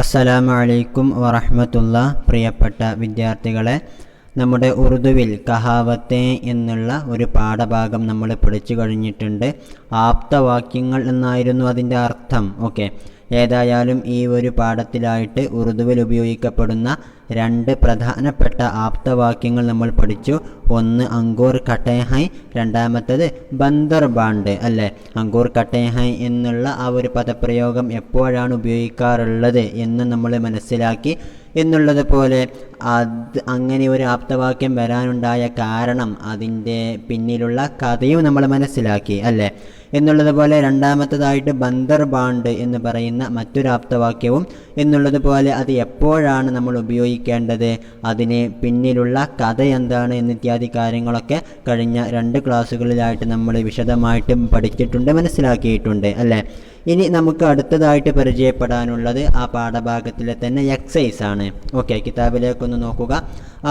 അസ്സലാമു അലൈക്കും വറഹ്മത്തുള്ളാ. പ്രിയപ്പെട്ട വിദ്യാർത്ഥികളെ, നമ്മുടെ ഉറുദുവിൽ കഹാവത്തെ എന്നുള്ള ഒരു പാഠഭാഗം നമ്മൾ പഠിച്ചു കഴിഞ്ഞിട്ടുണ്ട്. ആപ്തവാക്യങ്ങൾ എന്നായിരുന്നു അതിൻ്റെ അർത്ഥം. ഏതായാലും ഈ ഒരു പാഠത്തിലായിട്ട് ഉറുദുവിൽ ഉപയോഗിക്കപ്പെടുന്ന രണ്ട് പ്രധാനപ്പെട്ട ആപ്തവാക്യങ്ങൾ നമ്മൾ പഠിച്ചു. ഒന്ന് അങ്കൂർ കട്ടേ ഹൈ, രണ്ടാമത്തത് ബന്ദർ ബാണ്ട് അല്ലേ. അങ്കൂർ കട്ടേ ഹൈ എന്നുള്ള ആ ഒരു പദപ്രയോഗം എപ്പോഴാണ് ഉപയോഗിക്കാറുള്ളത് എന്ന് നമ്മൾ മനസ്സിലാക്കി. എന്നുള്ളത് പോലെ അങ്ങനെ ഒരു ആപ്തവാക്യം വരാനുണ്ടായ കാരണം, അതിൻ്റെ പിന്നിലുള്ള കഥയും നമ്മൾ മനസ്സിലാക്കി അല്ലേ. എന്നുള്ളത് പോലെ രണ്ടാമത്തതായിട്ട് ബന്ദർ ബാണ്ട് എന്ന് പറയുന്ന മറ്റൊരു ആപ്തവാക്യവും എന്നുള്ളത് പോലെ അത് എപ്പോഴാണ് നമ്മൾ ഉപയോഗിക്കേണ്ടത്, അതിന് പിന്നിലുള്ള കഥ എന്താണ് എന്നിത്യാദി കാര്യങ്ങളൊക്കെ കഴിഞ്ഞ 2 ക്ലാസ്സുകളിലായിട്ട് നമ്മൾ വിശദമായിട്ടും പഠിച്ചിട്ടുണ്ട്, മനസ്സിലാക്കിയിട്ടുണ്ട് അല്ലേ. ഇനി നമുക്ക് അടുത്തതായിട്ട് പരിചയപ്പെടാനുള്ളത് ആ പാഠഭാഗത്തിലെ തന്നെ എക്സൈസ് ആണ്. കിതാബിലേക്കൊന്ന് നോക്കുക.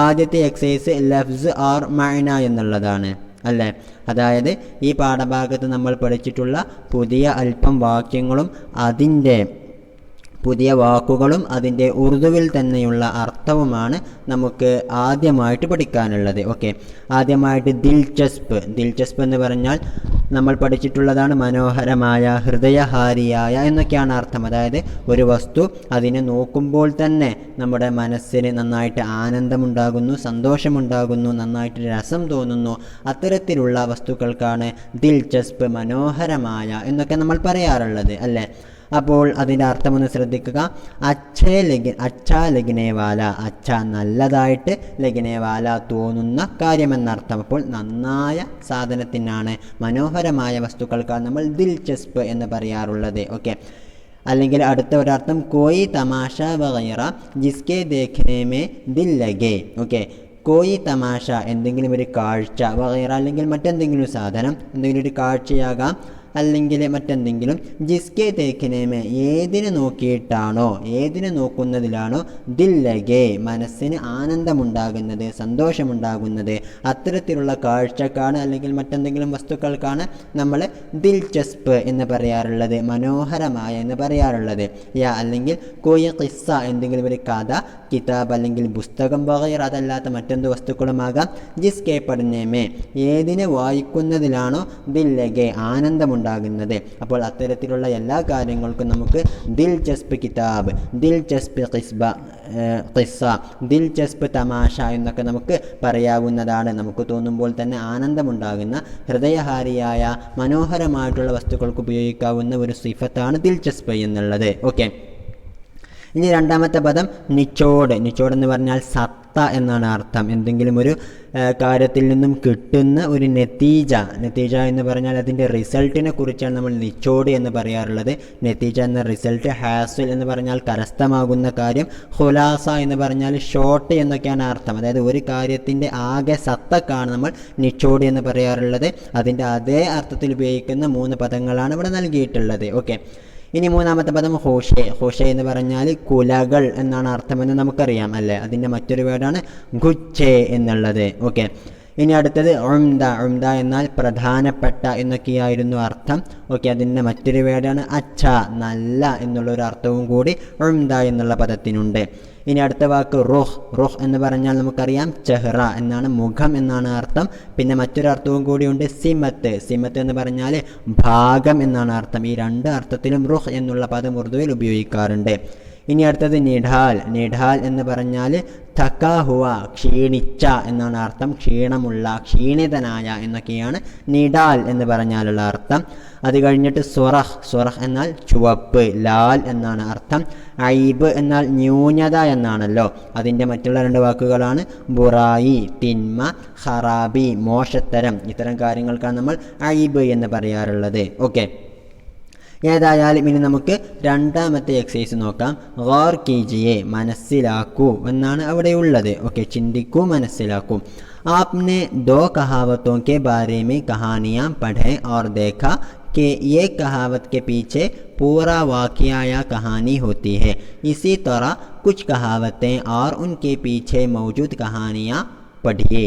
ആദ്യത്തെ എക്സൈസ് ലഫ്സ് ആർ മഅന എന്നുള്ളതാണ് അല്ലേ. അതായത് ഈ പാഠഭാഗത്ത് നമ്മൾ പഠിച്ചിട്ടുള്ള പുതിയ അല്പം വാക്യങ്ങളും അതിൻ്റെ പുതിയ വാക്കുകളും അതിൻ്റെ ഉറുദുവിൽ തന്നെയുള്ള അർത്ഥവുമാണ് നമുക്ക് ആദ്യമായിട്ട് പഠിക്കാനുള്ളത്. ആദ്യമായിട്ട് ദിൽചസ്പ് എന്ന് പറഞ്ഞാൽ നമ്മൾ പഠിച്ചിട്ടുള്ളതാണ് മനോഹരമായ, ഹൃദയഹാരിയായ എന്നൊക്കെയാണ് അർത്ഥം. അതായത് ഒരു വസ്തു അതിനെ നോക്കുമ്പോൾ തന്നെ നമ്മുടെ മനസ്സിന് നന്നായിട്ട് ആനന്ദമുണ്ടാകുന്നു, സന്തോഷമുണ്ടാകുന്നു, നന്നായിട്ട് രസം തോന്നുന്നു. അത്തരത്തിലുള്ള വസ്തുക്കൾക്കാണ് ദിൽചസ്പ്, മനോഹരമായ എന്നൊക്കെ നമ്മൾ പറയാറുള്ളത് അല്ലേ. അപ്പോൾ അതിൻ്റെ അർത്ഥമൊന്ന് ശ്രദ്ധിക്കുക. അച്ഛാ ലഗിനേവാല, അച്ഛ നല്ലതായിട്ട്, ലഗിനേവാല തോന്നുന്ന കാര്യമെന്നർത്ഥം. അപ്പോൾ നന്നായ സാധനത്തിനാണ്, മനോഹരമായ വസ്തുക്കൾക്കാണ് നമ്മൾ ദിൽചസ്പ് എന്ന് പറയാറുള്ളത്. അല്ലെങ്കിൽ അടുത്ത ഒരർത്ഥം കോയി തമാശ വഗൈറ ജിസ്കെ ദേഖ്നെ മേ ദിൽ ലഗേ. കോയി തമാശ, എന്തെങ്കിലും ഒരു കാഴ്ച, വഗൈറ അല്ലെങ്കിൽ മറ്റെന്തെങ്കിലും സാധനം, എന്തെങ്കിലും ഒരു കാഴ്ചയാകാം അല്ലെങ്കിൽ മറ്റെന്തെങ്കിലും. ജിസ്കെ തേക്കിനേമേ, ഏതിനെ നോക്കിയിട്ടാണോ, ഏതിനെ നോക്കുന്നതിലാണോ ദിൽ ലഗേ, മനസ്സിന് ആനന്ദമുണ്ടാകുന്നത്, സന്തോഷമുണ്ടാകുന്നത്, അത്തരത്തിലുള്ള കാഴ്ചക്കാണ് അല്ലെങ്കിൽ മറ്റെന്തെങ്കിലും വസ്തുക്കൾക്കാണ് നമ്മൾ ദിൽചസ്പ് എന്ന് പറയാറുള്ളത്, മനോഹരമായ എന്ന് പറയാറുള്ളത്. അല്ലെങ്കിൽ കോയ ഖിസ്സ, എന്തെങ്കിലും ഒരു കഥ, കിതാബ് അല്ലെങ്കിൽ പുസ്തകം, വഗൈറ അതല്ലാത്ത മറ്റെന്ത് വസ്തുക്കളുമാകാം. ജിസ്കെ പഠനേമേ, ഏതിനെ വായിക്കുന്നതിലാണോ ദിൽ ലഗേ, ആനന്ദമുണ്ടാകുന്നത്. അപ്പോൾ അത്തരത്തിലുള്ള എല്ലാ കാര്യങ്ങൾക്കും നമുക്ക് ദിൽചസ്പ് കിതാബ്, ദിൽചസ്പ് ഖിസ്സ, ദിൽചസ്പ് തമാശ എന്നൊക്കെ നമുക്ക് പറയാവുന്നതാണ്. നമുക്ക് തോന്നുമ്പോൾ തന്നെ ആനന്ദമുണ്ടാകുന്ന, ഹൃദയഹാരിയായ, മനോഹരമായിട്ടുള്ള വസ്തുക്കൾക്ക് ഉപയോഗിക്കാവുന്ന ഒരു സിഫത്താണ് ദിൽചസ്പ് എന്നുള്ളത്. ഇനി രണ്ടാമത്തെ പദം നിച്ചോട്. നിച്ചോട് എന്ന് പറഞ്ഞാൽ സത്ത എന്നാണ് അർത്ഥം. എന്തെങ്കിലും ഒരു കാര്യത്തിൽ നിന്നും കിട്ടുന്ന ഒരു നതീജ എന്ന് പറഞ്ഞാൽ അതിൻ്റെ റിസൾട്ടിനെ കുറിച്ചാണ് നമ്മൾ നിച്ചോട് എന്ന് പറയാറുള്ളത്. നതീജ എന്ന റിസൾട്ട്, ഹാസിൽ എന്ന് പറഞ്ഞാൽ കരസ്ഥമാകുന്ന കാര്യം, ഖുലാസ എന്ന് പറഞ്ഞാൽ ഷോർട്ട് എന്നൊക്കെയാണ് അർത്ഥം. അതായത് ഒരു കാര്യത്തിൻ്റെ ആകെ സത്തക്കാണ് നമ്മൾ നിച്ചോട് എന്ന് പറയാറുള്ളത്. അതിൻ്റെ അതേ അർത്ഥത്തിൽ ഉപയോഗിക്കുന്ന 3 പദങ്ങളാണ് ഇവിടെ നൽകിയിട്ടുള്ളത്. ഇനി മൂന്നാമത്തെ പദം ഹോഷെ. ഹോഷെ എന്ന് പറഞ്ഞാൽ കുലകൾ എന്നാണ് അർത്ഥമെന്ന് നമുക്കറിയാം അല്ലേ. അതിൻ്റെ മറ്റൊരു വേർഡാണ് ഗുച്ചെ എന്നുള്ളത്. ഇനി അടുത്തത് ഉംദ. ഉംദ എന്നാൽ പ്രധാനപ്പെട്ട എന്നൊക്കെയായിരുന്നു അർത്ഥം. അതിൻ്റെ മറ്റൊരു വേർഡാണ് അച്ഛ, നല്ല എന്നുള്ളൊരു അർത്ഥവും കൂടി ഉംദ എന്നുള്ള പദത്തിനുണ്ട്. ഇനി അടുത്ത വാക്ക് റുഹ്. റുഹ് എന്ന് പറഞ്ഞാൽ നമുക്കറിയാം ചെഹ്റ എന്നാണ്, മുഖം എന്നാണ് അർത്ഥം. പിന്നെ മറ്റൊരു അർത്ഥവും കൂടിയുണ്ട് സിമത്ത്. സിമത്ത് എന്ന് പറഞ്ഞാൽ ഭാഗം എന്നാണ് അർത്ഥം. ഈ 2 അർത്ഥത്തിലും റുഹ് എന്നുള്ള പദം ഉറുദുവിൽ ഉപയോഗിക്കാറുണ്ട്. ഇനി അടുത്തത് നിഡാൽ. നിഡാൽ എന്ന് പറഞ്ഞാൽ തക്കാഹുവ, ക്ഷീണിച്ച എന്നാണ് അർത്ഥം. ക്ഷീണമുള്ള, ക്ഷീണിതനായ എന്നൊക്കെയാണ് നിഡാൽ എന്ന് പറഞ്ഞാലുള്ള അർത്ഥം. അത് കഴിഞ്ഞിട്ട് സുറഹ്. സുറഹ് എന്നാൽ ചുവപ്പ്, ലാൽ എന്നാണ് അർത്ഥം. ഐബ് എന്നാൽ ന്യൂനത എന്നാണല്ലോ. അതിൻ്റെ മറ്റുള്ള 2 വാക്കുകളാണ് ബുറായി, തിന്മ, ഖറാബി, മോശത്തരം. ഇത്തരം കാര്യങ്ങൾക്കാണ് നമ്മൾ ഐബ് എന്ന് പറയാറുള്ളത്. ഏതായാലും ഇനി നമുക്ക് രണ്ടാമത്തെ എക്സസൈസ് നോക്കാം. ഗൗർ കീജിയെ, മനസ്സിലാക്കൂ എന്നാണ് അവിടെ ഉള്ളത്. ചിന്തിക്കൂ, മനസ്സിലാക്കൂ. आपने 2 कहावतों के बारे में कहानियाँ पढ़े और देखा कि ये कहावत के पीछे पूरा वाक़या या कहानी होती है. इसी तरह कुछ कहावतें और उनके पीछे मौजूद कहानियाँ पढ़िए.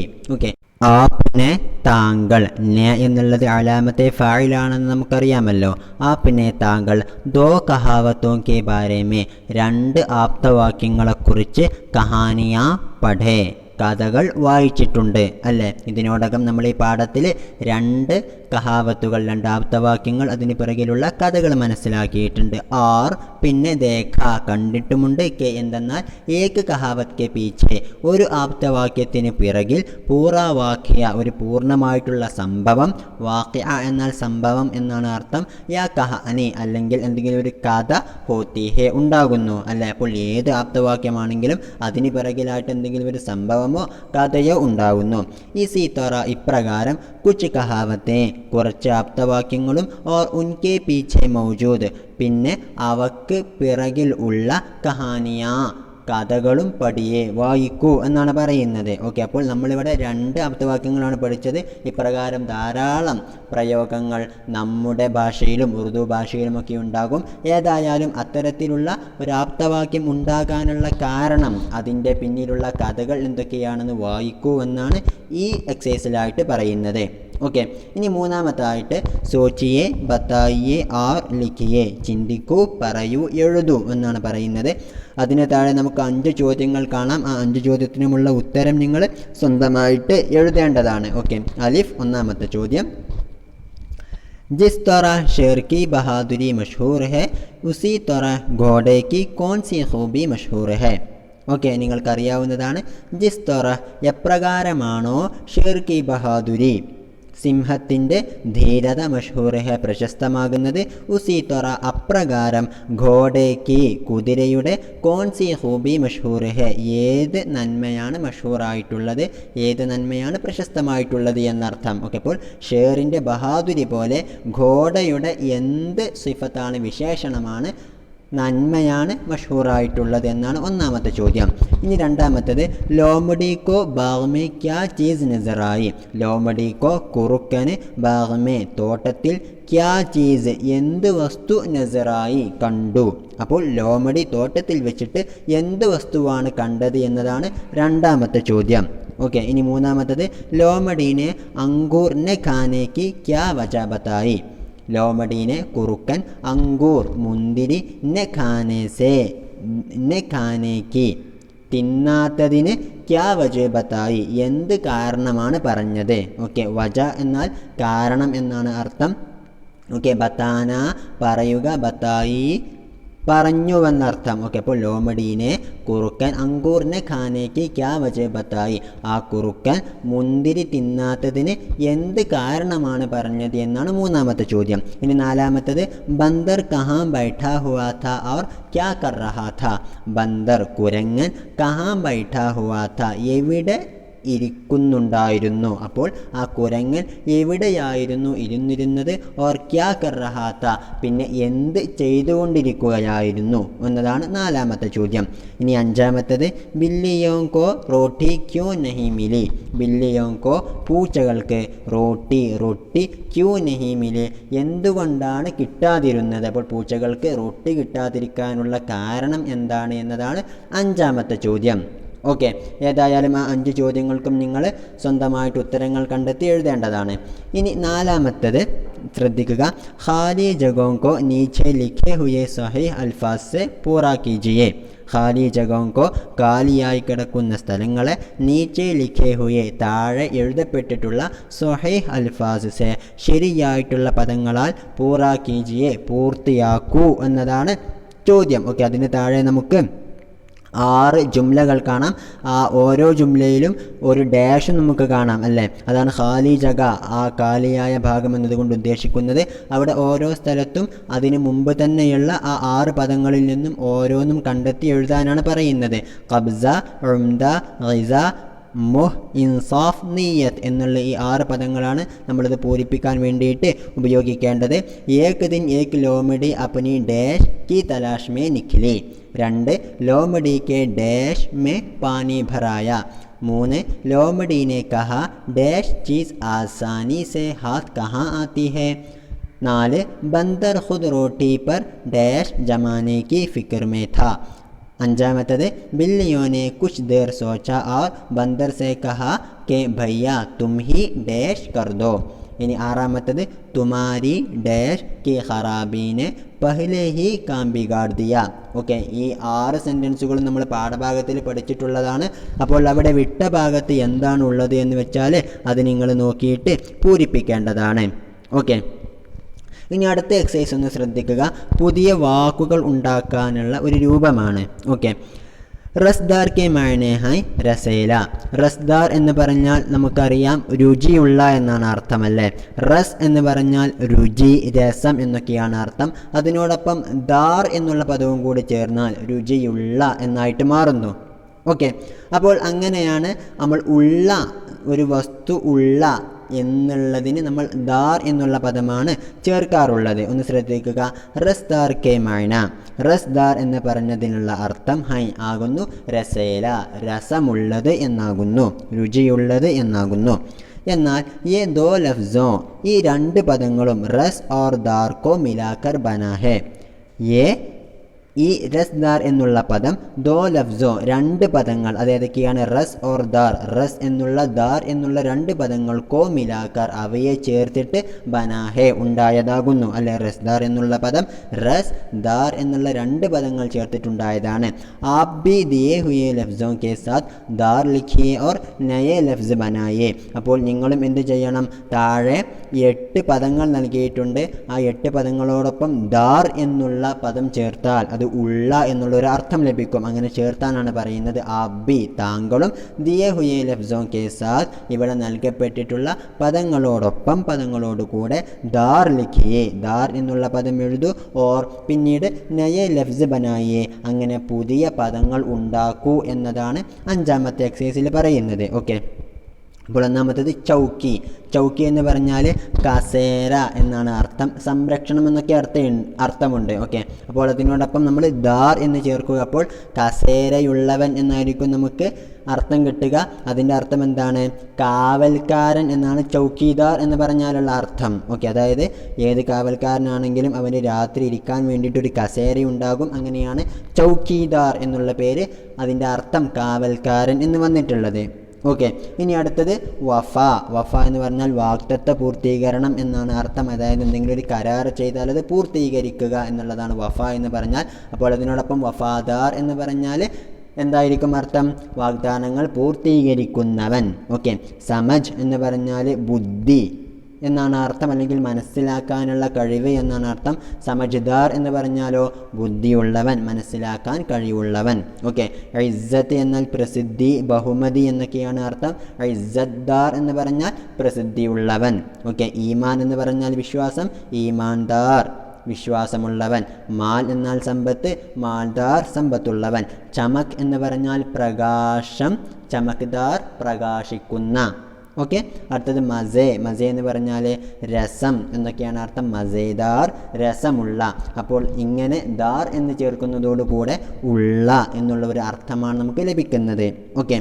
ആപ്പിനെ താങ്കൾ, നെ എന്നുള്ളത് അലാമത്തെ ഫായിലാണെന്ന് നമുക്കറിയാമല്ലോ. ആപ്പിനെ താങ്കൾ ദോ കഹാവത്തോ കെ ബാരേമേ, രണ്ട് ആപ്തവാക്യങ്ങളെക്കുറിച്ച് കഹാനിയാ പഠേ, കഥകൾ വായിച്ചിട്ടുണ്ട് അല്ലേ. ഇതിനോടകം നമ്മൾ ഈ പാഠത്തിൽ രണ്ട് കഹാവത്തുകൾ, രണ്ട് ആപ്തവാക്യങ്ങൾ, അതിന് പിറകിലുള്ള കഥകൾ മനസ്സിലാക്കിയിട്ടുണ്ട്. ആർ പിന്നെ ദേഖ, കണ്ടിട്ടുമുണ്ട്. കെ എന്തെന്നാൽ ഏക് കഹാവത്ത് കെ പീछे, ഒരു ആപ്തവാക്യത്തിന് പിറകിൽ പൂറാവാക്യ, ഒരു പൂർണ്ണമായിട്ടുള്ള സംഭവം, വാക്യ എന്നാൽ സംഭവം എന്നാണ് അർത്ഥം, യാ കഹാനി അല്ലെങ്കിൽ എന്തെങ്കിലും ഒരു കഥ, ഹോത്തി ഹേ ഉണ്ടാകുന്നു അല്ലേ. അപ്പോൾ ഏത് ആപ്തവാക്യമാണെങ്കിലും അതിന് പിറകിലായിട്ട് എന്തെങ്കിലും ഒരു സംഭവമോ കഥയോ ഉണ്ടാകുന്നു. ഇസി തൊറ ഇപ്രകാരം കുച്ച് കഹാവത്തെ, കുറച്ച് ആപ്തവാക്യങ്ങളും, ഓർ ഉൻകെ പീछे മൗജൂദ്, പിന്നെ അവക്ക് പിറകിൽ ഉള്ള കഹാനിയാ, കഥകളും പഠിയേ, വായിക്കൂ എന്നാണ് പറയുന്നത്. ഓക്കെ, അപ്പോൾ നമ്മളിവിടെ രണ്ട് ആപ്തവാക്യങ്ങളാണ് പഠിച്ചത്. ഇപ്രകാരം ധാരാളം പ്രയോഗങ്ങൾ നമ്മുടെ ഭാഷയിലും ഉറുദു ഭാഷയിലുമൊക്കെ ഉണ്ടാകും. ഏതായാലും അത്തരത്തിലുള്ള ഒരു ആപ്തവാക്യം ഉണ്ടാകാനുള്ള കാരണം, അതിൻ്റെ പിന്നിലുള്ള കഥകൾ എന്തൊക്കെയാണെന്ന് വായിക്കൂ എന്നാണ് ഈ എക്സസൈസിലായിട്ട് പറയുന്നത്. ഓക്കെ, ഇനി മൂന്നാമത്തായിട്ട് സോച്ചിയെ, ബത്തായിയെ, ആർ ലിഖിയെ, ചിന്തിക്കൂ, പറയൂ, എഴുതൂ എന്നാണ് പറയുന്നത്. അതിന് താഴെ നമുക്ക് 5 ചോദ്യങ്ങൾ കാണാം. ആ 5 ചോദ്യത്തിനുമുള്ള ഉത്തരം നിങ്ങൾ സ്വന്തമായിട്ട് എഴുതേണ്ടതാണ്. ഓക്കെ, അലിഫ്, ഒന്നാമത്തെ ചോദ്യം, ജിസ് तरह शेर की बहादुरी मशहूर है उसी तरह घोड़े की कौन सी खूबी मशहूर है. ഓക്കെ, നിങ്ങൾക്കറിയാവുന്നതാണ്. ജിസ് തൊറ, എപ്രകാരമാണോ, ഷേർ കി ബഹാദുരി, സിംഹത്തിൻ്റെ ധീരത, മഷ്ഹൂർ ഹെ, പ്രശസ്തമാകുന്നത്, ഉസി തൊറ അപ്രകാരം, ഘോഡേക്ക് കുതിരയുടെ, കോൺസി ഹൂബി മഷ്ഹൂർ ഹെ, ഏത് നന്മയാണ് മഷ്ഹൂറായിട്ടുള്ളത്, ഏത് നന്മയാണ് പ്രശസ്തമായിട്ടുള്ളത് എന്നർത്ഥം. ഓക്കെ, അപ്പോൾ ഷേറിൻ്റെ ബഹാദുരി പോലെ ഘോഡയുടെ എന്ത് സിഫത്താണ്, വിശേഷണമാണ്, നന്മയാണ് മഷ്ഹൂറായിട്ടുള്ളത് എന്നാണ് ഒന്നാമത്തെ ചോദ്യം. ഇനി രണ്ടാമത്തേത്, ലോമഡിക്കോ ബാഗ്മേ ക്യാ ചീസ് നസറായി, ലോമഡിക്കോ കുറുക്കന്, ബാഗ്മേ തോട്ടത്തിൽ, ക്യാ ചീസ് എന്ത് വസ്തു, നസറായി കണ്ടു. അപ്പോൾ ലോമഡി തോട്ടത്തിൽ വെച്ചിട്ട് എന്ത് വസ്തുവാണ് കണ്ടത് എന്നതാണ് രണ്ടാമത്തെ ചോദ്യം. ഓക്കെ, ഇനി മൂന്നാമത്തേത്, ലോമഡീനെ അങ്കൂറിനെ ഖാനേക്ക് ക്യാ വജ ബതായി, ലോമഡീനെ കുറുക്കൻ, അങ്കൂർ മുന്തിരി, നെ ഖാനേസെ നെ ഖാനേക്ക് തിന്നാത്തതിന്, ക്യാ വജ ബതായി എന്ത് കാരണമാണ് പറഞ്ഞത്. ഓക്കെ, വജ എന്നാൽ കാരണം എന്നാണ് അർത്ഥം. ഓക്കെ, ബത്താന പറയുക, ബത്തായി പറഞ്ഞുവെന്നർത്ഥം. ഓക്കെ, അപ്പോൾ ലോമഡീനെ കുറുക്കൻ, അങ്കൂറിനെ ഖാനേക്ക് ക്യാ വജ ബത്തായി, ആ കുറുക്കൻ മുന്തിരി തിന്നാത്തതിന് എന്ത് കാരണമാണ് പറഞ്ഞത് എന്നാണ് മൂന്നാമത്തെ ചോദ്യം. ഇനി നാലാമത്തത്, ബന്ദർ കഹാം ബൈഠാ ഹുവാ ഥാ और क्या कर रहा था, ബന്ദർ കുരങ്ങൻ, കഹാം ബൈഠാ ഹുവാ ഥാ എവിടെ ഇരിക്കുന്നുണ്ടായിരുന്നു. അപ്പോൾ ആ കുരങ്ങൻ എവിടെയായിരുന്നു ഇരുന്നിരുന്നത്, ഓർ ക്യാ കർ റഹാ ഥാ പിന്നെ എന്ത് ചെയ്തുകൊണ്ടിരിക്കുകയായിരുന്നു എന്നതാണ് നാലാമത്തെ ചോദ്യം. ഇനി അഞ്ചാമത്തേത്, ബില്ലിയോങ്കോ റോട്ടി ക്യൂ നഹി മിലി, ബില്ലിയോങ്കോ പൂച്ചകൾക്ക്, റൊട്ടി ക്യൂ നഹി മിലി എന്തുകൊണ്ടാണ് കിട്ടാതിരുന്നത്. അപ്പോൾ പൂച്ചകൾക്ക് റൊട്ടി കിട്ടാതിരിക്കാനുള്ള കാരണം എന്താണ് എന്നതാണ് അഞ്ചാമത്തെ ചോദ്യം. ഓക്കെ, ഏതായാലും ആ 5 ചോദ്യങ്ങൾക്കും നിങ്ങൾ സ്വന്തമായിട്ട് ഉത്തരങ്ങൾ കണ്ടെത്തി എഴുതേണ്ടതാണ്. ഇനി നാലാമത്തേത് ശ്രദ്ധിക്കുക, ഖാലി ജഗോങ്കോ നീച്ചെ ലിഖേ ഹുയെ സഹീഹ് അൽഫാസ് സെ പൂറാ കീജിയെ, ഖാലി ജഗോങ്കോ കാലിയായി കിടക്കുന്ന സ്ഥലങ്ങളെ, നീച്ചെ ലിഖേ ഹുയെ താഴെ എഴുതപ്പെട്ടിട്ടുള്ള, സഹീഹ് അൽഫാസ് സെ ശരിയായിട്ടുള്ള പദങ്ങളാൽ, പൂറാ കീജിയെ പൂർത്തിയാക്കൂ എന്നതാണ് ചോദ്യം. ഓക്കെ, അതിന് താഴെ നമുക്ക് 6 ജുംലകൾ കാണാം. ആ ഓരോ ജുംലയിലും ഒരു ഡാഷ് നമുക്ക് കാണാം അല്ലേ. അതാണ് ഖാലി ജഗ, ആ കാലിയായ ഭാഗം എന്നതുകൊണ്ട് ഉദ്ദേശിക്കുന്നത്. അവിടെ ഓരോ സ്ഥലത്തും അതിന് മുമ്പ് തന്നെയുള്ള ആ 6 പദങ്ങളിൽ നിന്നും ഓരോന്നും കണ്ടെത്തി എഴുതാനാണ് പറയുന്നത്. ഖബ്സ, ഉംദ, ഗിസ, മുഹ്, ഇൻസാഫ്, നീയത്ത് എന്നുള്ള ഈ 6 പദങ്ങളാണ് നമ്മളിത് പൂരിപ്പിക്കാൻ വേണ്ടിയിട്ട് ഉപയോഗിക്കേണ്ടത്. ഏക് ദിൻ ഏക് ലോമഡി അപ്നി ഡാഷ് കി Talaash may നിഖ്ലി, 2 ലോമഡി K dash may പാനി ഭരായ, 3 ലോമഡി ने कहा डैश चीज़ आसानी से हाथ कहाँ आती है, 4 बंदर खुद रोटी पर डैश जमाने की फिक्र में था, അഞ്ചാമത്തത്, ബില്ലിയോനെ കുച്ച് ദേർ സോച്ച और बंदर से कहा കെ ഭയ്യ തും ഹി ഡാഷ് കർ ദോ. ഇനി ആറാമത്തത് തുമാരി ഡാഷ് കി ഖറാബീനെ പഹ്ലെ ഹി കാം ബിഗാഡ് ദിയ. ഓക്കെ, ഈ 6 സെൻറ്റൻസുകളും നമ്മൾ പാഠഭാഗത്തിൽ പഠിച്ചിട്ടുള്ളതാണ്. അപ്പോൾ അവിടെ വിട്ട ഭാഗത്ത് എന്താണ് ഉള്ളത് എന്ന് വെച്ചാൽ അത് നിങ്ങൾ നോക്കിയിട്ട് പൂരിപ്പിക്കേണ്ടതാണ്. ഓക്കെ, ഇനി അടുത്ത എക്സസൈസ് ഒന്ന് ശ്രദ്ധിക്കുക. പുതിയ വാക്കുകൾ ഉണ്ടാക്കാനുള്ള ഒരു രൂപമാണ്. ഓക്കെ, റസ്ദാർ കെ മായനെ ഹൈ രസേല. റസ്ദാർ എന്ന് പറഞ്ഞാൽ നമുക്കറിയാം രുചിയുള്ള എന്നാണ് അർത്ഥമല്ലേ. റസ് എന്ന് പറഞ്ഞാൽ രുചി, രസം എന്നൊക്കെയാണ് അർത്ഥം. അതിനോടൊപ്പം ദാർ എന്നുള്ള പദവും കൂടി ചേർന്നാൽ രുചിയുള്ള എന്നായിട്ട് മാറുന്നു. ഓക്കെ, അപ്പോൾ അങ്ങനെയാണ് നമ്മൾ ഉള്ള ഒരു വസ്തു ഉള്ള എന്നുള്ളതിന് നമ്മൾ ദാർ എന്നുള്ള പദമാണ് ചേർക്കാറുള്ളത്. ഒന്ന് ശ്രദ്ധിക്കുക. റസ്ദാർ കെ മൈന, റസ്ദാർ എന്ന് പറഞ്ഞതിനുള്ള അർത്ഥം ഹൈ ആകുന്നു രസേല, രസമുള്ളത് എന്നാകുന്നു, രുചിയുള്ളത് എന്നാകുന്നു. എന്നാൽ യേ ദോ ലഫ്സോ, ഈ 2 പദങ്ങളും റസ് ഓർ ദാർ കോ മിലാക്കർ ബനാ ഹെ. ഈ റസ്ദാർ എന്നുള്ള പദം ദോ ലഫ്സോ 2 പദങ്ങൾ, അതേതൊക്കെയാണ്? റസ് ഓർ ദാർ, റസ് എന്നുള്ള ദാർ എന്നുള്ള 2 പദങ്ങൾ കോ മിലാക്കർ അവയെ ചേർത്തിട്ട് ബനാഹെ ഉണ്ടായതാകുന്നു അല്ലെ. റസ്ദാർ എന്നുള്ള പദം റസ് ദാർ എന്നുള്ള 2 പദങ്ങൾ ചേർത്തിട്ടുണ്ടായതാണ്. ആപ് ഭി ദിയേ ഹുയേ ലഫ്സോं के साथ ദാർ ലിഖിയേ ഓർ നയേ ലഫ്സ് ബനായേ. അപ്പോൾ നിങ്ങളും എന്ത് ചെയ്യണം? താഴെ 8 പദങ്ങൾ നൽകിയിട്ടുണ്ട്. ആ 8 പദങ്ങളോടൊപ്പം ദാർ എന്നുള്ള പദം ചേർത്താൽ അത് ഉള്ള എന്നുള്ളൊരു അർത്ഥം ലഭിക്കും. അങ്ങനെ ചേർത്താനാണ് പറയുന്നത്. ആബി താങ്കളും ദിയേ ഹുയേ ലഫ്സോं के साथ ഇവിടെ നൽകപ്പെട്ടിട്ടുള്ള പദങ്ങളോടൊപ്പം പദങ്ങളോടുകൂടെ ദാർ ലിഖിയേ, ദാർ എന്നുള്ള പദം എഴുതൂ. ഓർ പിന്നീട് നയേ ലഫ്സ് ബനായേ, അങ്ങനെ പുതിയ പദങ്ങൾ ഉണ്ടാക്കൂ എന്നതാണ് 5ാമത്തെ എക്സസൈസിൽ പറയുന്നത്. ഓക്കെ, അപ്പോൾ 1ാമത്തേത് ചൗക്കി. ചൗക്കി എന്ന് പറഞ്ഞാൽ കസേര എന്നാണ് അർത്ഥം. സംരക്ഷണം എന്നൊക്കെ അർത്ഥമുണ്ട്. ഓക്കെ, അപ്പോൾ അതിനോടൊപ്പം നമ്മൾ ദാർ എന്ന് ചേർക്കുക. അപ്പോൾ കസേരയുള്ളവൻ എന്നായിരിക്കും നമുക്ക് അർത്ഥം കിട്ടുക. അതിൻ്റെ അർത്ഥം എന്താണ്? കാവൽക്കാരൻ എന്നാണ് ചൗക്കിദാർ എന്ന് പറഞ്ഞാലുള്ള അർത്ഥം. ഓക്കെ, അതായത് ഏത് കാവൽക്കാരനാണെങ്കിലും അവന് രാത്രി ഇരിക്കാൻ വേണ്ടിയിട്ടൊരു കസേര ഉണ്ടാകും. അങ്ങനെയാണ് ചൗക്കിദാർ എന്നുള്ള പേര്, അതിൻ്റെ അർത്ഥം കാവൽക്കാരൻ എന്ന് വന്നിട്ടുള്ളത്. ഓക്കെ, ഇനി അടുത്തത് വഫ. വഫ എന്ന് പറഞ്ഞാൽ വാഗ്ദത്ത പൂർത്തീകരണം എന്നാണ് അർത്ഥം. അതായത് എന്തെങ്കിലും ഒരു കരാർ ചെയ്താൽ അത് പൂർത്തീകരിക്കുക എന്നുള്ളതാണ് വഫ എന്ന് പറഞ്ഞാൽ. അപ്പോൾ അതിനോടൊപ്പം വഫാദാർ എന്ന് പറഞ്ഞാൽ എന്തായിരിക്കും അർത്ഥം? വാഗ്ദാനങ്ങൾ പൂർത്തീകരിക്കുന്നവൻ. ഓക്കെ, സമജ് എന്ന് പറഞ്ഞാൽ ബുദ്ധി എന്നാണ് അർത്ഥം, അല്ലെങ്കിൽ മനസ്സിലാക്കാനുള്ള കഴിവ് എന്നാണ് അർത്ഥം. സമജ്ദാർ എന്ന് പറഞ്ഞാലോ ബുദ്ധിയുള്ളവൻ, മനസ്സിലാക്കാൻ കഴിവുള്ളവൻ. ഓക്കെ, ഇസ്സത്ത് എന്നാൽ പ്രസിദ്ധി, ബഹുമതി എന്നൊക്കെയാണ് അർത്ഥം. ഇസ്സദ്ദാർ എന്ന് പറഞ്ഞാൽ പ്രസിദ്ധിയുള്ളവൻ. ഓക്കെ, ഈമാൻ എന്ന് പറഞ്ഞാൽ വിശ്വാസം, ഈമാൻദാർ വിശ്വാസമുള്ളവൻ. മാൽ എന്നാൽ സമ്പത്ത്, മാൽദാർ സമ്പത്തുള്ളവൻ. ചമക് എന്ന് പറഞ്ഞാൽ പ്രകാശം, ചമക്ദാർ പ്രകാശിക്കുന്ന. ഓക്കെ, അടുത്തത് മസേ. മസേ എന്ന് പറഞ്ഞാൽ രസം എന്നൊക്കെയാണ് അർത്ഥം. മസേദാർ രസമുള്ള. അപ്പോൾ ഇങ്ങനെ ദാർ എന്ന് ചേർക്കുന്നതോടുകൂടെ ഉള്ള എന്നുള്ള ഒരു അർത്ഥമാണ് നമുക്ക് ലഭിക്കുന്നത്. ഓക്കെ,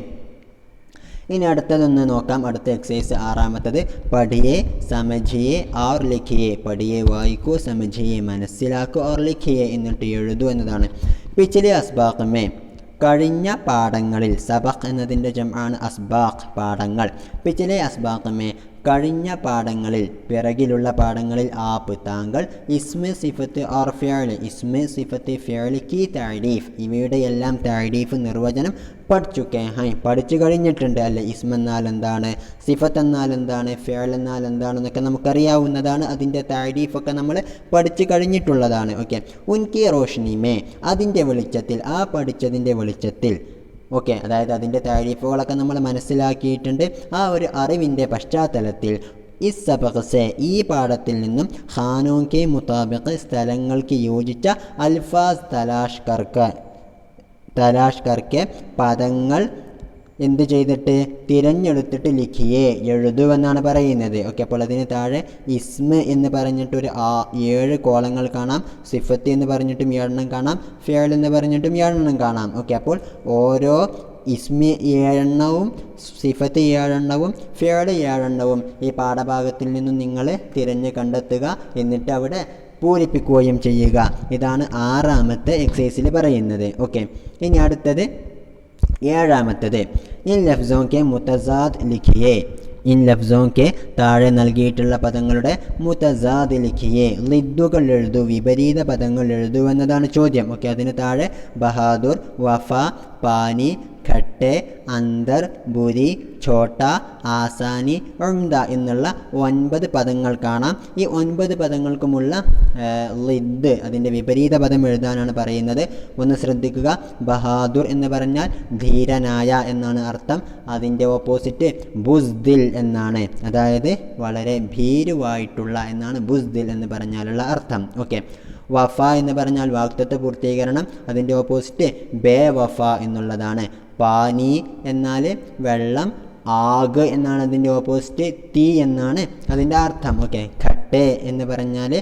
ഇനി അടുത്തതൊന്ന് നോക്കാം. അടുത്ത എക്സസൈസ് 6ാമത്തത് പഠിയെ സമജിയെ ഓർ ലിഖിയെ. പഠിയെ വായിക്കൂ, സമജിയെ മനസ്സിലാക്കൂ, ഓർ ലിഖിയെ എന്നിട്ട് എഴുതൂ എന്നതാണ്. പിछले അസ്ബാഖ് മേ, കഴിഞ്ഞ പാഠങ്ങളിൽ. സബഖ് എന്നതിൻ്റെ ജംആണ് അസ്ബാഖ്, പാഠങ്ങൾ. പിछले അസ്ബാഖ് മേ കഴിഞ്ഞ പാഠങ്ങളിൽ, പിറകിലുള്ള പാഠങ്ങളിൽ. ആപ്പ് താങ്കൾ, ഇസ്മ സിഫത്ത് ഓർ ഫിഅൽ, ഇസ്മ സിഫത്ത് ഫിഅൽ കി തഅരീഫ്, ഇവയുടെ എല്ലാം തഅരീഫ് നിർവചനം പഠിച്ചുക്കേ ഹൈ, പഠിച്ചു കഴിഞ്ഞിട്ടുണ്ട് അല്ലേ. ഇസ്മ എന്നാൽ എന്താണ്, സിഫത്ത് എന്നാൽ എന്താണ്, ഫിഅൽ എന്നാൽ എന്താണെന്നൊക്കെ നമുക്കറിയാവുന്നതാണ്. അതിൻ്റെ തഅരീഫൊക്കെ നമ്മൾ പഠിച്ചു കഴിഞ്ഞിട്ടുള്ളതാണ്. ഓക്കെ, ഉൻകി റോഷ്നി മേ, അതിൻ്റെ വെളിച്ചത്തിൽ, ആ പഠിച്ചതിൻ്റെ വെളിച്ചത്തിൽ. ഓക്കെ, അതായത് അതിൻ്റെ താരീഫുകളൊക്കെ നമ്മൾ മനസ്സിലാക്കിയിട്ടുണ്ട്. ആ ഒരു അറിവിൻ്റെ പശ്ചാത്തലത്തിൽ ഇസ് സബഖ് സെ, ഈ പാഠത്തിൽ നിന്നും ഖാനോൻ കെ മുതാബിഖ്, സ്ഥലങ്ങൾക്ക് യോജിച്ച അൽഫാസ് തലാഷ് കർക്കെ പദങ്ങൾ എന്ത് ചെയ്തിട്ട് തിരഞ്ഞെടുത്തിട്ട് ലിഖിയെ എഴുതുമെന്നാണ് പറയുന്നത്. ഓക്കെ, അപ്പോൾ അതിന് താഴെ ഇസ്മ എന്ന് പറഞ്ഞിട്ടൊരു 7 കോളങ്ങൾ കാണാം. സിഫത്ത് എന്ന് പറഞ്ഞിട്ടും 7 കാണാം. ഫിഅൽ എന്ന് പറഞ്ഞിട്ടും 7 കാണാം. ഓക്കെ, അപ്പോൾ ഓരോ ഇസ്മ 7 സിഫത്ത് 7 ഫിഅൽ 7 ഈ പാഠഭാഗത്തിൽ നിന്നും നിങ്ങൾ തിരഞ്ഞ് കണ്ടെത്തുക. എന്നിട്ട് അവിടെ പൂരിപ്പിക്കുകയും ചെയ്യുക. ഇതാണ് 6ാമത്തെ എക്സസൈസിൽ പറയുന്നത്. ഓക്കെ, ഇനി അടുത്തത് ഏഴാമത്തത് ഇൻ ലഫ്സോं के मुतज़ाद लिखिए. ഇൻ ലഫ്സോं के താഴെ നൽകിയിട്ടുള്ള പദങ്ങളുടെ മുതസാദ് ലിഖിയെ, ലിദ്ദുകൾ എഴുതൂ, വിപരീത പദങ്ങൾ എഴുതൂ എന്നതാണ് ചോദ്യം. ഓക്കെ, അതിന് താഴെ ബഹാദുർ, വഫ, പാനി, ഖട്ടെ, അന്തർ, ബുരി, ഛോട്ട, ആസാനി, ഉംദ എന്നുള്ള 9 പദങ്ങൾ കാണാം. ഈ 9 പദങ്ങൾക്കുമുള്ള ലിദ്, അതിൻ്റെ വിപരീത പദം എഴുതാനാണ് പറയുന്നത്. ഒന്ന് ശ്രദ്ധിക്കുക. ബഹാദുർ എന്ന് പറഞ്ഞാൽ ധീരനായ എന്നാണ് അർത്ഥം. അതിൻ്റെ ഓപ്പോസിറ്റ് ബുസ്ദിൽ എന്നാണ്, അതായത് വളരെ ഭീരുവായിട്ടുള്ള എന്നാണ് ബുസ്ദിൽ എന്ന് പറഞ്ഞാലുള്ള അർത്ഥം. ഓക്കെ, വഫ എന്ന് പറഞ്ഞാൽ വാക്തത്വ പൂർത്തീകരണം, അതിൻ്റെ ഓപ്പോസിറ്റ് ബേ വഫ എന്നുള്ളതാണ്. പാനി എന്നാൽ വെള്ളം, ആഗ് എന്നാണ് അതിൻ്റെ ഓപ്പോസിറ്റ്, തീ എന്നാണ് അതിൻ്റെ അർത്ഥം. ഓക്കെ, ഖട്ടെ എന്ന് പറഞ്ഞാൽ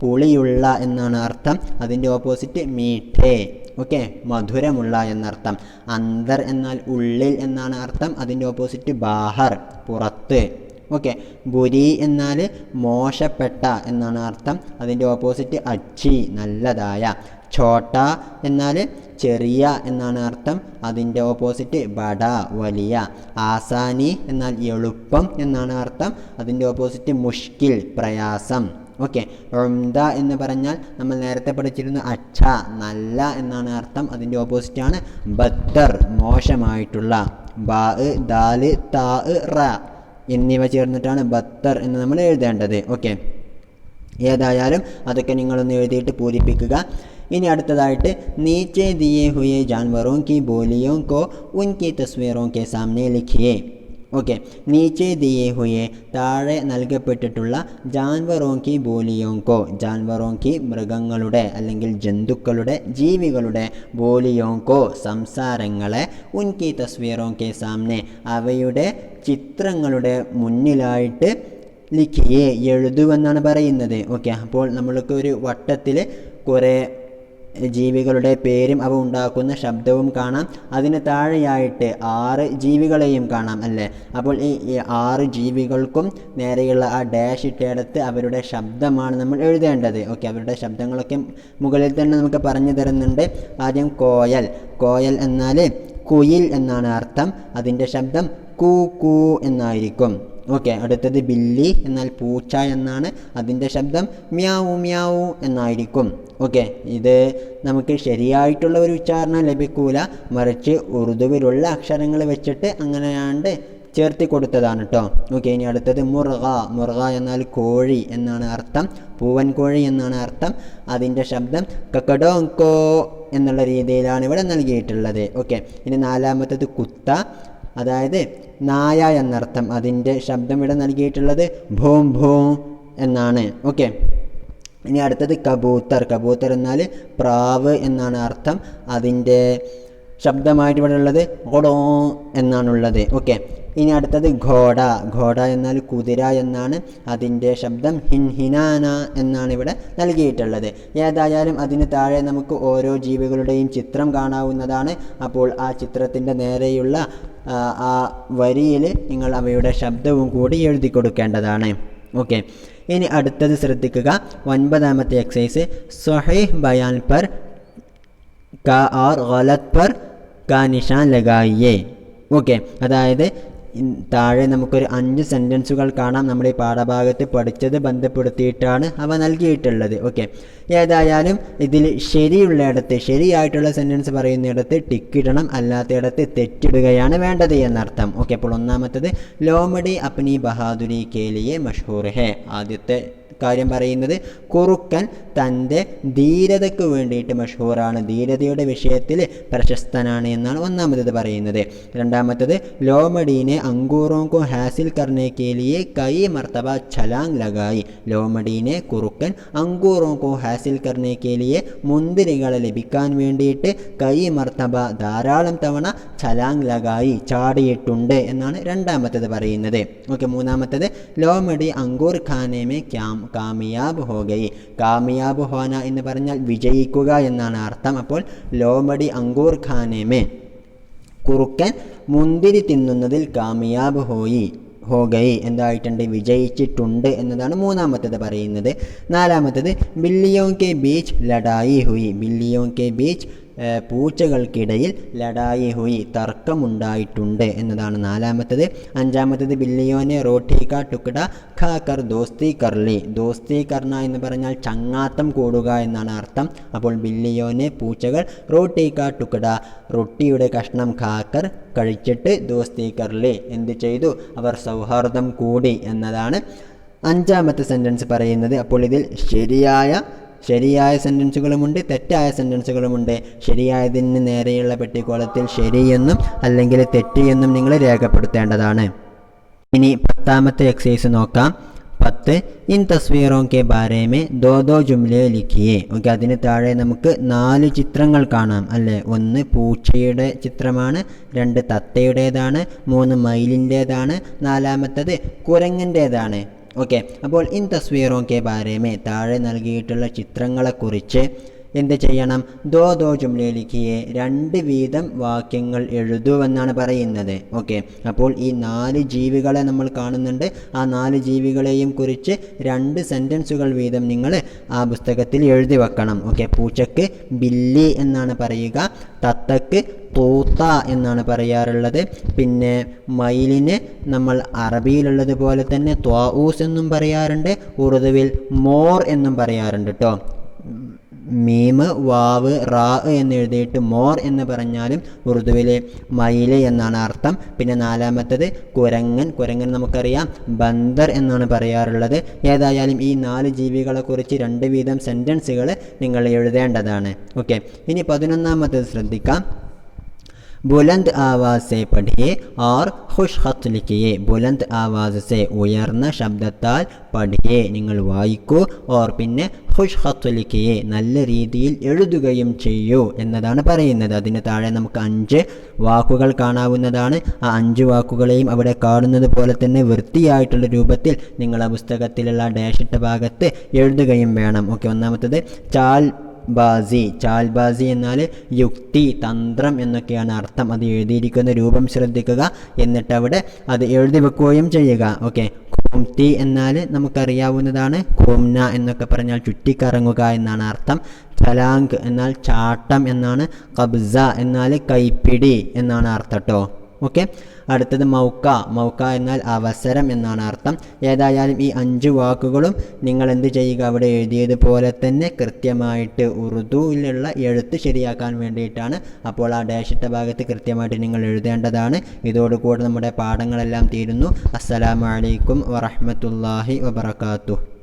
പുളിയുള്ള എന്നാണ് അർത്ഥം, അതിൻ്റെ ഓപ്പോസിറ്റ് മീഠേ, ഓക്കെ, മധുരമുള്ള എന്നർത്ഥം. അന്തർ എന്നാൽ ഉള്ളിൽ എന്നാണ് അർത്ഥം, അതിൻ്റെ ഓപ്പോസിറ്റ് ബാഹർ, പുറത്ത്. ഓക്കെ, ബുരി എന്നാൽ മോശപ്പെട്ട എന്നാണ് അർത്ഥം, അതിൻ്റെ ഓപ്പോസിറ്റ് അച്ചി, നല്ലതായ. ഛോട്ട എന്നാൽ ചെറിയ എന്നാണ് അർത്ഥം, അതിൻ്റെ ഓപ്പോസിറ്റ് ബഡ, വലിയ. ആസാനി എന്നാൽ എളുപ്പം എന്നാണ് അർത്ഥം, അതിൻ്റെ ഓപ്പോസിറ്റ് മുഷ്കിൽ, പ്രയാസം. ഓക്കെ, ഉംദ എന്ന് പറഞ്ഞാൽ നമ്മൾ നേരത്തെ പഠിച്ചിരുന്ന അച്ഛ, നല്ല എന്നാണ് അർത്ഥം, അതിൻ്റെ ഓപ്പോസിറ്റാണ് ബദ്ദർ, മോശമായിട്ടുള്ള. ബാ, ദാല്, താ, റ എന്നിവ ചേർന്നിട്ടാണ് ബത്തർ എന്ന് നമ്മൾ എഴുതേണ്ടത്. ഓക്കെ, ഏതായാലും അതൊക്കെ നിങ്ങളൊന്ന് എഴുതിയിട്ട് പൂരിപ്പിക്കുക. ഇനി അടുത്തതായിട്ട് നീച്ചെ ദിയേ ഹുയെ ജാൻവറോं की बोलियों को उनकी तस्वीरों के सामने लिखिए. ഓക്കെ, നീച്ചെ ദിയേ ഹുയെ താഴെ നൽകപ്പെട്ടിട്ടുള്ള ജാൻവറോं की बोलियों को, ജാൻവറോं की മൃഗങ്ങളുടെ അല്ലെങ്കിൽ ജന്തുക്കളുടെ, ജീവികളുടെ, बोलियों को സംസാരങ്ങളെ, उनकी तस्वीरों के सामने അവയുടെ ചിത്രങ്ങളുടെ മുന്നിലായിട്ട് ലിഖിയെ എഴുതുവെന്നാണ് പറയുന്നത്. ഓക്കെ, അപ്പോൾ നമ്മൾക്ക് ഒരു വട്ടത്തിൽ കുറേ ജീവികളുടെ പേരും അവ ഉണ്ടാക്കുന്ന ശബ്ദവും കാണാം. അതിന് താഴെയായിട്ട് 6 ജീവികളെയും കാണാം അല്ലേ. അപ്പോൾ ഈ 6 ജീവികൾക്കും നേരെയുള്ള ആ ഡാഷ് ഇട്ടയിടത്ത് അവരുടെ ശബ്ദമാണ് നമ്മൾ എഴുതേണ്ടത്. ഓക്കെ, അവരുടെ ശബ്ദങ്ങളൊക്കെ മുകളിൽ തന്നെ നമുക്ക് പറഞ്ഞു തരുന്നുണ്ട്. ആദ്യം കോയൽ. കോയൽ എന്നാൽ കുയിൽ എന്നാണ് അർത്ഥം, അതിൻ്റെ ശബ്ദം കൂ കൂ എന്നായിരിക്കും. ഓക്കെ, അടുത്തത് ബില്ലി എന്നാൽ പൂച്ച എന്നാണ്, അതിൻ്റെ ശബ്ദം മ്യാവു മ്യാവു എന്നായിരിക്കും. ഓക്കെ, ഇത് നമുക്ക് ശരിയായിട്ടുള്ള ഒരു ഉച്ചാരണം ലഭിക്കൂല, മറിച്ച് ഉറുദുവിലുള്ള അക്ഷരങ്ങൾ വെച്ചിട്ട് അങ്ങനെയാണ്ട് ചേർത്തി കൊടുത്തതാണ് കേട്ടോ. ഓക്കെ, ഇനി അടുത്തത് മുർഗ. മുർഗ എന്നാൽ കോഴി എന്നാണ് അർത്ഥം, പൂവൻ കോഴി എന്നാണ് അർത്ഥം, അതിൻ്റെ ശബ്ദം കക്കഡോങ്കോ എന്നുള്ള രീതിയിലാണ് ഇവിടെ നൽകിയിട്ടുള്ളത്. ഓക്കെ, ഇനി നാലാമത്തത് കുത്ത, അതായത് നായ എന്നർത്ഥം, അതിൻ്റെ ശബ്ദം ഇവിടെ നൽകിയിട്ടുള്ളത് ഭൂം ഭൂം എന്നാണ്. ഓക്കെ, ഇനി അടുത്തത് കബൂത്തർ. കബൂത്തർ എന്നാൽ പ്രാവ് എന്നാണ് അർത്ഥം, അതിൻ്റെ ശബ്ദമായിട്ട് ഇവിടെ ഉള്ളത് ഓടോ എന്നാണുള്ളത്. ഓക്കെ, ഇനി അടുത്തത് ഘോഡ. ഘോഡ എന്നാൽ കുതിര എന്നാണ്, അതിൻ്റെ ശബ്ദം ഹിൻഹിനാന എന്നാണ് ഇവിടെ നൽകിയിട്ടുള്ളത്. ഏതായാലും അതിന് താഴെ നമുക്ക് ഓരോ ജീവികളുടെയും ചിത്രം കാണാവുന്നതാണ്. അപ്പോൾ ആ ചിത്രത്തിൻ്റെ നേരെയുള്ള ആ വരിയിൽ നിങ്ങൾ അവയുടെ ശബ്ദവും കൂടി എഴുതി കൊടുക്കേണ്ടതാണ്. ഓക്കെ, ഇനി അടുത്തത് ശ്രദ്ധിക്കുക. 9ാമത്തെ എക്സസൈസ് സ്വഹീഹ് ബയാൻ പർ കാ और गलत पर का निशान लगाइए. ഓക്കെ, അതായത് താഴെ നമുക്കൊരു 5 സെൻറ്റൻസുകൾ കാണാം. നമ്മുടെ ഈ പാഠഭാഗത്ത് പഠിച്ചത് ബന്ധപ്പെടുത്തിയിട്ടാണ് അവ നൽകിയിട്ടുള്ളത്. ഓക്കെ, ഏതായാലും ഇതിൽ ശരിയുള്ളയിടത്ത്, ശരിയായിട്ടുള്ള സെൻറ്റൻസ് പറയുന്നിടത്ത് ടിക്കിടണം, അല്ലാത്തയിടത്ത് തെറ്റിടുകയാണ് വേണ്ടത് എന്നർത്ഥം. ഓക്കെ, അപ്പോൾ ഒന്നാമത്തത് ലോമഡി അപ്നി ബഹാദുരി കേലിയെ മഷ്ഹൂർ ഹേ. ആദ്യത്തെ കാര്യം പറയുന്നത് കുറുക്കൻ തൻ്റെ ധീരതയ്ക്ക് വേണ്ടിയിട്ട് മഷ്ഹൂറാണ്, ധീരതയുടെ വിഷയത്തിൽ പ്രശസ്തനാണ് എന്നാണ് ഒന്നാമത്തത് പറയുന്നത്. രണ്ടാമത്തത് ലോമഡീനെ അങ്കൂറോं को हासिल करने के लिए कई मर्तबा छलांग लगाई. ലോമഡീനെ കുറുക്കൻ അങ്കൂറോं को हासिल करने के लिए മുന്തിരികളെ ലഭിക്കാൻ വേണ്ടിയിട്ട് കൈ മർത്തബ ധാരാളം തവണ ഛലാങ് ലഗായി ചാടിയിട്ടുണ്ട് എന്നാണ് രണ്ടാമത്തത് പറയുന്നത്. ഓക്കെ, മൂന്നാമത്തത് ലോമഡി അങ്കൂർ ഖാനെ മേ കാമിയാബ് ഹോ ഗയി. കാമിയാബ് ഹോന എന്ന് പറഞ്ഞാൽ വിജയിക്കുക എന്നാണ് അർത്ഥം. അപ്പോൾ ലോമഡി അങ്കൂർ ഖാനെ മേ, കുറുക്കൻ മുന്തിരി തിന്നുന്നതിൽ കാമിയാബ് ഹോ ഗയി എന്തായിട്ടുണ്ട്, വിജയിച്ചിട്ടുണ്ട് എന്നതാണ് മൂന്നാമത്തത് പറയുന്നത്. നാലാമത്തത് ബില്ലിയോं के बीच लड़ाई हुई. ബില്ലിയോं के बीच പൂച്ചകൾക്കിടയിൽ ലഡായി ഹുയി തർക്കമുണ്ടായിട്ടുണ്ട് എന്നതാണ് നാലാമത്തത്. അഞ്ചാമത്തത് ബില്ലിയോനെ റോട്ടി കാ ടുക്കട ഖാ കർ ദോസ്തി കർലി. ദോസ്തി കർണ എന്ന് പറഞ്ഞാൽ ചങ്ങാത്തം കൂടുക എന്നാണ് അർത്ഥം. അപ്പോൾ ബില്ലിയോനെ പൂച്ചകൾ റോട്ടി കാ ടുക്കട റൊട്ടിയുടെ കഷ്ണം ഖാക്കർ കഴിച്ചിട്ട് ദോസ്തി കർലി എന്ത് ചെയ്തു, അവർ സൗഹാർദ്ദം കൂടി എന്നതാണ് അഞ്ചാമത്തെ സെൻറ്റൻസ് പറയുന്നത്. അപ്പോൾ ഇതിൽ ശരിയായ സെൻറ്റൻസുകളുമുണ്ട്, തെറ്റായ സെൻറ്റൻസുകളുമുണ്ട്. ശരിയായതിന് നേരെയുള്ള പെട്ടിക്കോളത്തിൽ ശരിയെന്നും അല്ലെങ്കിൽ തെറ്റ് എന്നും നിങ്ങൾ രേഖപ്പെടുത്തേണ്ടതാണ്. ഇനി 10ാമത്തെ എക്സസൈസ് നോക്കാം. 10 ഇൻ തസ്വീറോं के बारे में दो दो जुमले लिखिए. ഓക്കെ, അതിന് താഴെ നമുക്ക് 4 ചിത്രങ്ങൾ കാണാം അല്ലേ. 1 പൂച്ചയുടെ ചിത്രമാണ്, 2 തത്തയുടേതാണ്, 3 മയിലിൻ്റേതാണ്, 4ാമത്തത് കുരങ്ങൻ്റേതാണ്. ഓക്കെ, അപ്പോൾ ഇൻ തസ്വീറോं के बारे में താഴെ നൽകിയിട്ടുള്ള ചിത്രങ്ങളെക്കുറിച്ച് എന്ത് ചെയ്യണം, ദോ ജുംലെ ലിഖിയെ 2 വീതം വാക്യങ്ങൾ എഴുതുമെന്നാണ് പറയുന്നത്. ഓക്കെ, അപ്പോൾ ഈ 4 ജീവികളെ നമ്മൾ കാണുന്നുണ്ട്. ആ 4 ജീവികളെയും കുറിച്ച് 2 സെൻറ്റൻസുകൾ വീതം നിങ്ങൾ ആ പുസ്തകത്തിൽ എഴുതി വെക്കണം. ഓക്കെ, പൂച്ചക്ക് ബില്ലി എന്നാണ് പറയുക, തത്തക്ക് തൂത്ത എന്നാണ് പറയാറുള്ളത്. പിന്നെ മയിലിന് നമ്മൾ അറബിയിലുള്ളത് പോലെ തന്നെ ത്വാഊസ് എന്നും പറയാറുണ്ട്, ഉറുദുവിൽ മോർ എന്നും പറയാറുണ്ട് കേട്ടോ. മീമ് വാവ് റാ എന്ന് എഴുതിയിട്ട് മോർ എന്ന് പറഞ്ഞാലും ഉറുദുവിലെ മയില് എന്നാണ് അർത്ഥം. പിന്നെ 4ാമത്തത് കുരങ്ങൻ നമുക്കറിയാം ബന്ദർ എന്നാണ് പറയാറുള്ളത്. ഏതായാലും ഈ 4 ജീവികളെക്കുറിച്ച് 2 വീതം സെൻറ്റൻസുകൾ നിങ്ങൾ എഴുതേണ്ടതാണ്. ഓക്കെ, ഇനി 11ാമത്തത് ശ്രദ്ധിക്കാം. ബുലന്ദ് ആവാസ് സെ പഠിയെ ഓർ ഖുഷ് ഖത്ത് ലിഖിയെ. ബുലന്ദ് ആവാസ് സെ ഉയർന്ന ശബ്ദത്താൽ പഠിയെ നിങ്ങൾ വായിക്കൂ, ഓർ പിന്നെ ഖുഷ് ഖത്ത് ലിഖിയെ നല്ല രീതിയിൽ എഴുതുകയും ചെയ്യൂ എന്നതാണ് പറയുന്നത്. അതിന് താഴെ നമുക്ക് 5 വാക്കുകൾ കാണാവുന്നതാണ്. ആ 5 വാക്കുകളെയും അവിടെ കാണുന്നത് പോലെ തന്നെ വൃത്തിയായിട്ടുള്ള രൂപത്തിൽ നിങ്ങൾ ആ പുസ്തകത്തിലുള്ള ഡാഷിട്ട ഭാഗത്ത് എഴുതുകയും വേണം. ഓക്കെ, ഒന്നാമത്തത് ചാൽബാസി എന്നാൽ യുക്തി, തന്ത്രം എന്നൊക്കെയാണ് അർത്ഥം. അത് എഴുതിയിരിക്കുന്ന രൂപം ശ്രദ്ധിക്കുക, എന്നിട്ട് അവിടെ അത് എഴുതി വെക്കുകയും ചെയ്യുക. ഓക്കെ, ഖൂംതി എന്നാൽ നമുക്കറിയാവുന്നതാണ്, ഖൂംന എന്നൊക്കെ പറഞ്ഞാൽ ചുറ്റിക്കറങ്ങുക എന്നാണ് അർത്ഥം. ഫലാങ്ക് എന്നാൽ ചാട്ടം എന്നാണ്, ഖബ്സ എന്നാൽ കൈപ്പിടി എന്നാണ് അർത്ഥം കേട്ടോ. ഓക്കെ, അടുത്തത് മൗക്ക എന്നാൽ അവസരം എന്നാണ് അർത്ഥം. ഏതായാലും ഈ 5 വാക്കുകളും നിങ്ങൾ എന്ത് ചെയ്യുക, അവിടെ എഴുതിയതുപോലെ തന്നെ കൃത്യമായിട്ട് ഉറുദുവിലുള്ള എഴുത്ത് ശരിയാക്കാൻ വേണ്ടിയിട്ടാണ്. അപ്പോൾ ആ ഡാഷിട്ട ഭാഗത്ത് കൃത്യമായിട്ട് നിങ്ങൾ എഴുതേണ്ടതാണ്. ഇതോടുകൂടി നമ്മുടെ പാഠങ്ങളെല്ലാം തീരുന്നു. അസ്സലാമു അലൈക്കും വറഹ്മത്തുള്ളാഹി വബറകാതുഹു.